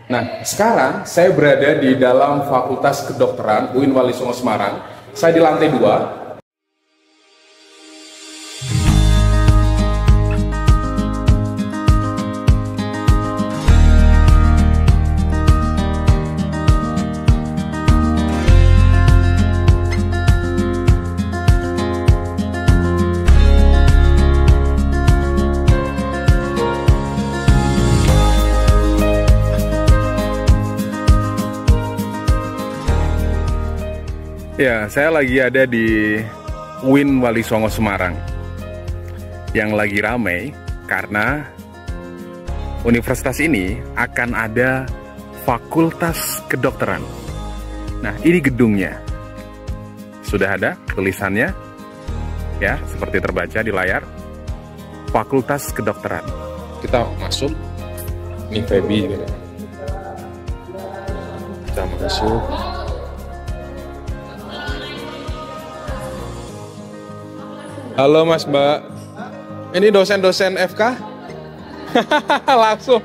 Nah, sekarang saya berada di dalam Fakultas Kedokteran UIN Wali Songo Semarang. Saya di lantai 2. Ya, saya lagi ada di UIN Wali Songo Semarang yang lagi ramai karena universitas ini akan ada Fakultas Kedokteran. Nah, ini gedungnya. Sudah ada tulisannya, ya, seperti terbaca di layar. Fakultas Kedokteran. Kita masuk. Ini Feby. Kita masuk. Halo Mas Mbak, ini dosen-dosen FK? Langsung.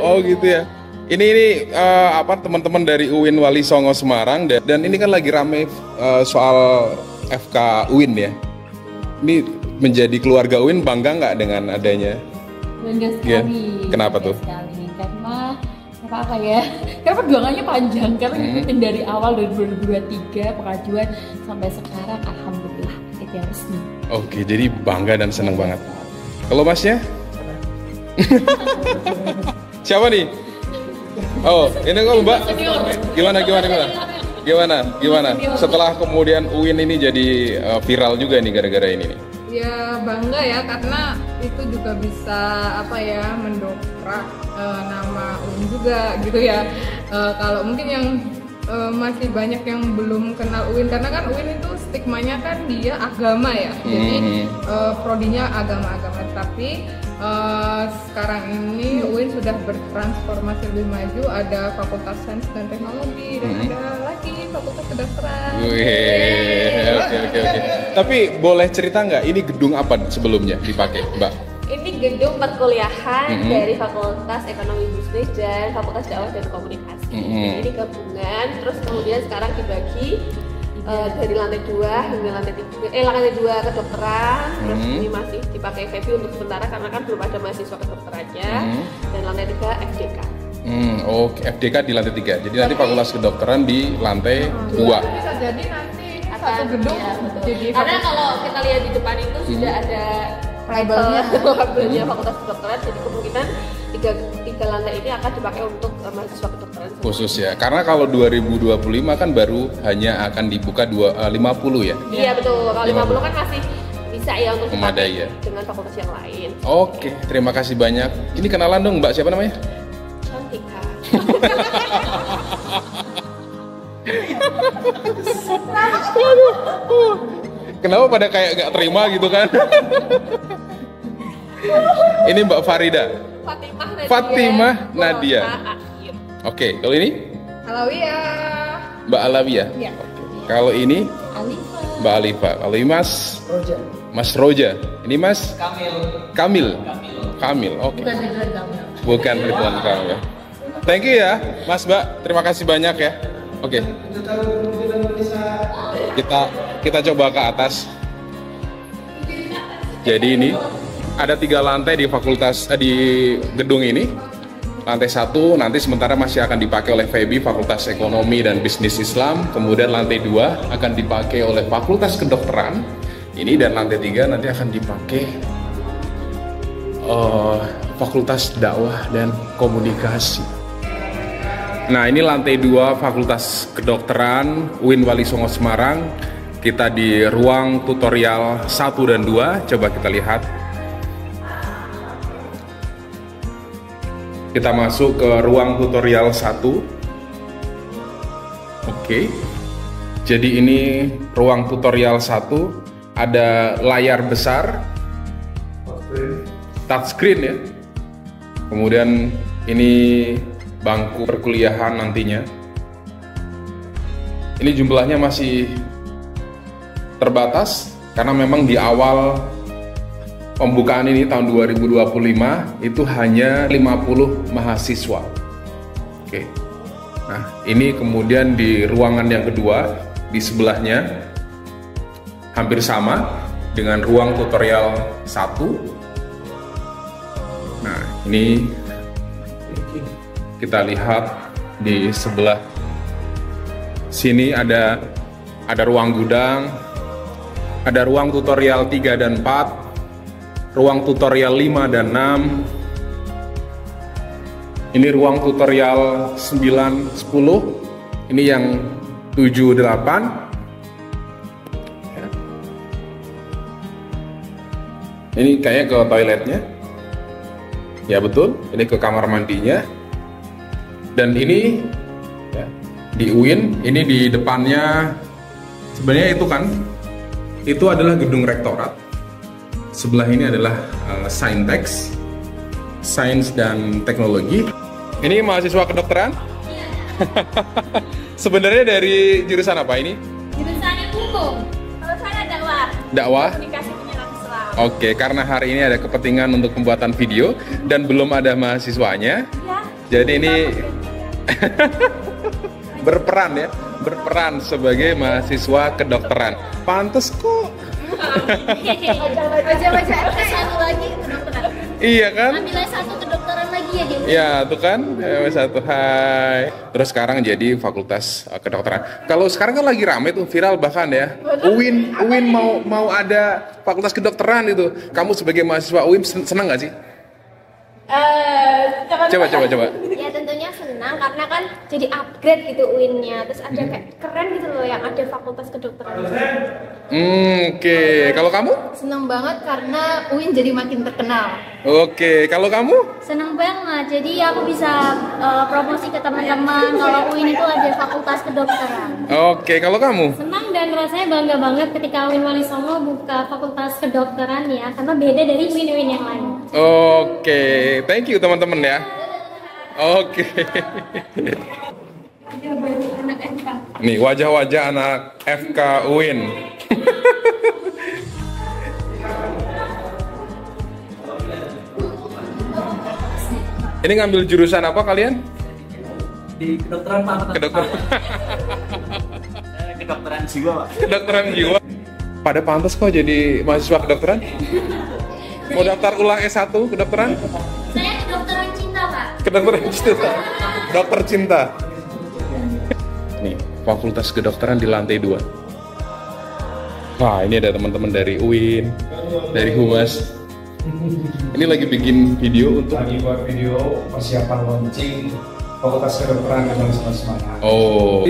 Oh gitu ya. Ini apa, teman-teman dari UIN Wali Songo Semarang dan ini kan lagi rame soal FK UIN ya. Ini menjadi keluarga UIN, bangga nggak dengan adanya? Bangga sekali. Kenapa tuh? Karena apa ya? Karena perjuangannya panjang, karena ngikutin dari awal 2023 pengajuan sampai sekarang, alhamdulillah kita resmi. Oke, jadi bangga dan senang banget. Kalau Masnya? Siapa nih? Oh, ini kok Mbak. Gimana? Setelah kemudian UIN ini jadi viral juga nih gara-gara ini nih. Ya bangga ya, karena itu juga bisa mendongkrak nama UIN juga gitu ya. Kalau mungkin yang masih banyak yang belum kenal UIN, karena kan UIN itu stigmanya kan dia agama ya, jadi prodinya agama-agama. Tapi sekarang ini UIN sudah bertransformasi lebih maju, ada Fakultas Sains dan Teknologi dan ada lagi Fakultas Kedokteran. Oke. Tapi boleh cerita nggak, ini gedung apa sebelumnya dipakai, Mbak? Ini gedung perkuliahan dari Fakultas Ekonomi Bisnis dan Fakultas Dakwah dan Komunikasi. Ini gabungan, terus kemudian sekarang dibagi dari lantai 2 hingga lantai 2 kedokteran, terus ini masih dipakai Feby untuk sementara karena kan belum ada mahasiswa kedokterannya, dan lantai 3 FDK. FDK di lantai 3. Jadi nanti Fakultas Kedokteran di lantai 2. Bisa jadi nanti satu gedung jadi karena kalau kita lihat di depan itu sudah ada labelnya Fakultas Kedokteran, jadi kemungkinan tiga lantai ini akan dipakai untuk mahasiswa kedokteran khusus ya, karena kalau 2025 kan baru hanya akan dibuka 50 ya. Iya betul, kalau 50 kan masih bisa ya untuk memadai ya dengan fakultas yang lain. Oke, terima kasih banyak. Ini kenalan dong Mbak, siapa namanya? Cantika. Kenapa pada kayak gak terima gitu kan? Ini Mbak Farida. Fatimah Nadia. Oke, kalau ini? Alawiyah. Mbak Alawiyah. Ya. Kalau ini? Alifa. Mbak Alifa. Kalau ini Mas? Roja. Mas Roja. Ini Mas? Kamil. Oke. Bukan Ridwan Kamil. Thank you ya, Mas Mbak. Terima kasih banyak ya. Oke. Kita coba ke atas. Jadi ini ada 3 lantai di di gedung ini. Lantai 1 nanti sementara masih akan dipakai oleh Feby, Fakultas Ekonomi dan Bisnis Islam. Kemudian lantai 2 akan dipakai oleh Fakultas Kedokteran. Ini, dan lantai 3 nanti akan dipakai Fakultas Dakwah dan Komunikasi. Nah, ini lantai 2 Fakultas Kedokteran UIN Wali Songo Semarang. Kita di ruang tutorial 1 dan 2. Coba kita lihat. Kita masuk ke ruang tutorial 1. Oke. Jadi ini ruang tutorial 1. Ada layar besar, touchscreen ya. Kemudian ini bangku perkuliahan nantinya. Ini jumlahnya masih terbatas karena memang di awal pembukaan ini tahun 2025 itu hanya 50 mahasiswa. Oke. Nah, ini kemudian di ruangan yang kedua di sebelahnya hampir sama dengan ruang tutorial 1. Nah, ini kita lihat di sebelah sini ada ruang gudang, ada ruang tutorial 3 dan 4, ruang tutorial 5 dan 6. Ini ruang tutorial 9, 10. Ini yang 7, 8. Ya. Ini kayaknya ke toiletnya. Ya betul, ini ke kamar mandinya. Dan ini ya, di UIN, ini di depannya sebenarnya itu adalah gedung rektorat. Sebelah ini adalah Saintex, Sains dan Teknologi. Ini mahasiswa kedokteran? Iya. Sebenarnya dari jurusan apa ini? Jurusannya hukum. Kalau saya dakwah. Dakwah? Komunikasi penyiaran Islam. Oke, karena hari ini ada kepentingan untuk pembuatan video dan belum ada mahasiswanya. Ya. Jadi ini berperan sebagai mahasiswa kedokteran. Pantes kok. Baca-baca satu lagi kedokteran. Iya kan? Ambil satu kedokteran lagi ya dia. Ya, tuh kan, satu. Hai. Terus sekarang jadi fakultas kedokteran. Kalau sekarang kan lagi rame tuh, viral bahkan ya. UIN mau ada fakultas kedokteran itu. Kamu sebagai mahasiswa UIN senang nggak sih? Coba. Ya tentunya senang karena kan jadi upgrade gitu UIN-nya. Terus ada kayak keren gitu loh yang ada fakultas kedokteran. Oke. Kalau kamu? Seneng banget karena UIN jadi makin terkenal. Oke. Kalau kamu? Senang banget. Jadi aku bisa promosi ke teman-teman kalau UIN itu ada fakultas kedokteran. Oke. Kalau kamu? Senang dan rasanya bangga banget ketika UIN Wali Songo buka fakultas kedokteran ya, karena beda dari UIN-UIN yang lain. Oke, thank you teman-teman ya. Oke. Nih wajah-wajah anak FK UIN. Ini ngambil jurusan apa kalian? Di kedokteran Pak. Kedokteran. Kedokteran jiwa Pak. Kedokteran jiwa. Pada pantas kok jadi mahasiswa kedokteran? Mau daftar ulang S1 kedokteran? Saya kedokteran cinta Pak. Kedokteran cinta. Dokter cinta. Nih, fakultas kedokteran di lantai 2. Wah, ini ada teman-teman dari UIN, dari Humas. Ini lagi bikin video untuk buat video persiapan launching fakultas kedokteran di Semarang. Oh,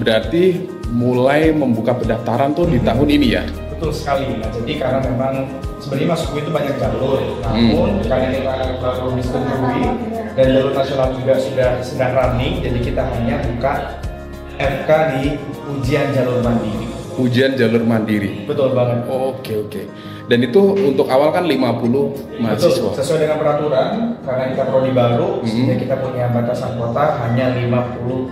berarti mulai membuka pendaftaran tuh di tahun ini ya? Betul sekali. Nah, jadi karena memang sebenarnya masuk itu banyak jalur, namun karena kita baru disetujui dan jalur nasional juga sudah sedang running, jadi kita hanya buka FK di ujian jalur mandiri. Ujian jalur mandiri. Betul banget. Oke. Dan itu untuk awal kan 50 mahasiswa. Betul, sesuai dengan peraturan, karena kita prodi baru, sehingga kita punya batasan kuota hanya 50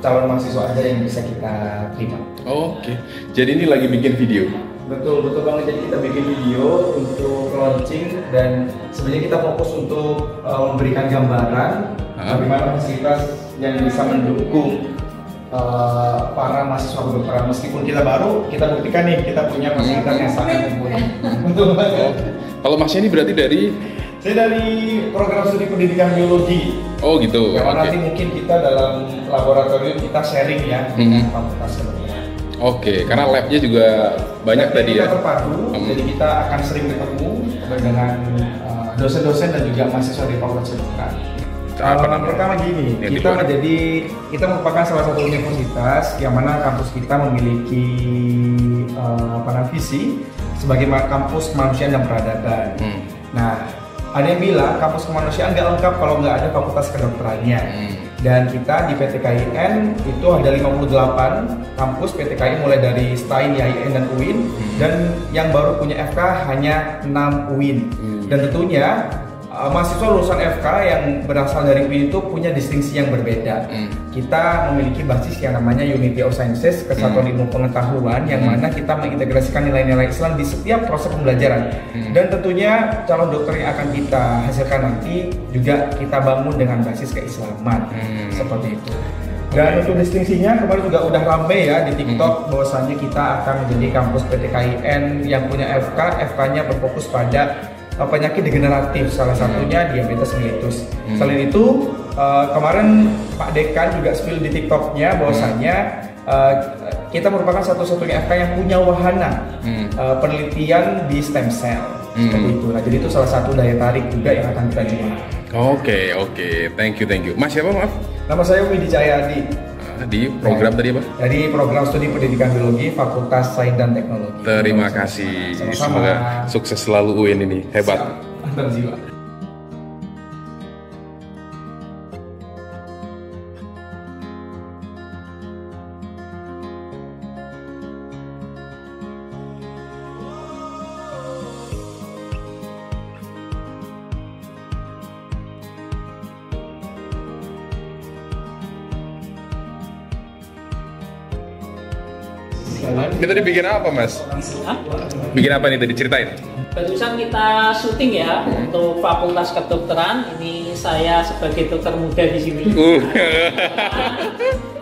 calon mahasiswa aja yang bisa kita terima. Oke. Jadi ini lagi bikin video. Betul banget. Jadi kita bikin video untuk launching dan sebenarnya kita fokus untuk memberikan gambaran bagaimana fasilitas yang bisa mendukung para mahasiswa kedokteran. Meskipun kita baru, kita buktikan nih kita punya fasilitas yang sangat mumpuni. Betul banget. Kalau Masnya ini berarti dari? Saya dari program studi pendidikan biologi. Oh gitu. Yang nanti mungkin kita dalam laboratorium kita sharing ya dengan fakultas kedokteran. Oke, karena labnya juga banyak tadi ya. Kita terpadu, jadi kita akan sering ketemu dengan dosen-dosen dan juga mahasiswa di fakultas kedokteran. Pertama gini, kita merupakan salah satu universitas yang mana kampus kita memiliki visi sebagai kampus kemanusiaan dan peradaban. Nah, ada yang bilang kampus kemanusiaan nggak lengkap kalau nggak ada fakultas kedokterannya. Dan kita di PTKIN itu ada 58 kampus PTKI mulai dari STAIN, IAIN, dan UIN. Dan yang baru punya FK hanya 6 UIN. Dan tentunya mahasiswa lulusan FK yang berasal dari UIN itu punya distingsi yang berbeda. Kita memiliki basis yang namanya Unity of Sciences, kesatuan ilmu pengetahuan, yang mana kita mengintegrasikan nilai-nilai Islam di setiap proses pembelajaran. Dan tentunya calon dokter yang akan kita hasilkan nanti juga kita bangun dengan basis keislaman, seperti itu. Dan untuk distingsinya kemarin juga udah ramai ya di TikTok bahwasanya kita akan menjadi kampus PTKIN yang punya FK-nya berfokus pada penyakit degeneratif, salah satunya diabetes mellitus. Selain itu kemarin Pak Dekan juga spill di TikToknya bahwasanya kita merupakan satu-satunya FK yang punya wahana penelitian di stem cell. Seperti itu. Nah, jadi itu salah satu daya tarik juga yang akan kita jual. Oke, thank you. Mas siapa maaf? Nama saya Widi Cahyadi. Di program tadi apa? Dari program studi pendidikan biologi Fakultas Sains dan Teknologi. Terima kasih. Sama-sama. Semoga sukses selalu UIN ini, hebat. Mantap jiwa. Ini tadi bikin apa, Mas? Hah? Bikin apa nih tadi, ceritain? Barusan kita syuting ya untuk Fakultas Kedokteran. Ini saya sebagai dokter muda di sini.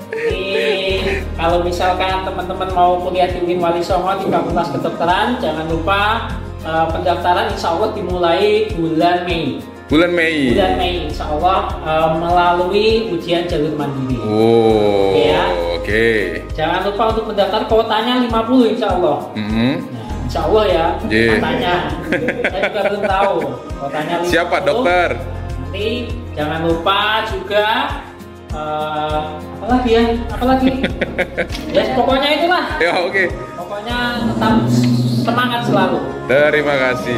Ini kalau misalkan teman-teman mau kuliah di UIN Wali Songo di Fakultas Kedokteran, jangan lupa pendaftaran insya Allah dimulai bulan Mei. Bulan Mei, insya Allah melalui ujian jalur mandiri. Oh, ya. Oke. Jangan lupa untuk mendaftar, kuotanya 50 insya Allah. Nah, insya Allah ya, katanya. Saya juga belum tahu. Kuotanya 50. Siapa dokter? Nanti jangan lupa juga apa lagi? Ya pokoknya itulah. Ya oke. Pokoknya tetap semangat selalu. Terima kasih.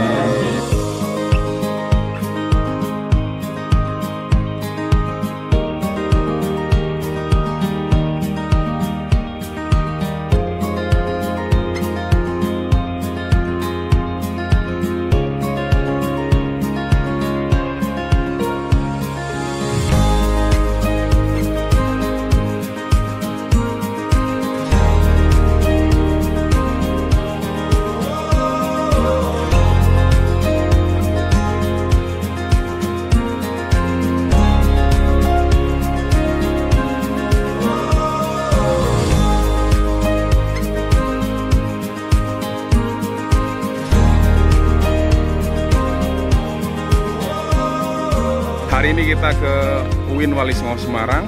Hari ini kita ke UIN Wali Songo Semarang